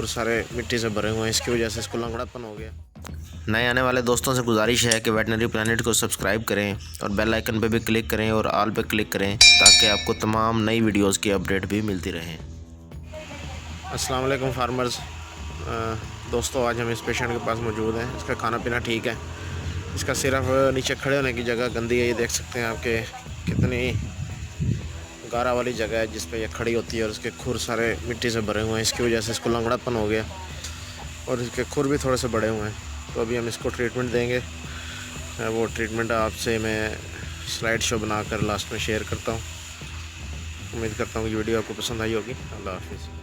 खुर सारे मिट्टी से भरे हुए हैं, इसकी वजह से इसको लंगड़ापन हो गया। नए आने वाले दोस्तों से गुजारिश है कि वेटनरी प्लानट को सब्सक्राइब करें और बेल आइकन पे भी क्लिक करें और ऑल पे क्लिक करें ताकि आपको तमाम नई वीडियोस की अपडेट भी मिलती रहे। अस्सलाम वालेकुम फार्मर्स दोस्तों, आज हम इस पेशेंट के पास मौजूद हैं। इसका खाना पीना ठीक है, इसका सिर्फ नीचे खड़े होने की जगह गंदी है। ये देख सकते हैं आपके कितनी गारा वाली जगह है जिस पे ये खड़ी होती है और इसके खुर सारे मिट्टी से भरे हुए हैं, इसकी वजह से इसको लंगड़ापन हो गया और इसके खुर भी थोड़े से बड़े हुए हैं। तो अभी हम इसको ट्रीटमेंट देंगे। वो ट्रीटमेंट आपसे मैं स्लाइड शो बनाकर लास्ट में शेयर करता हूँ। उम्मीद करता हूँ कि वीडियो आपको पसंद आई होगी। अल्लाह हाफिज़।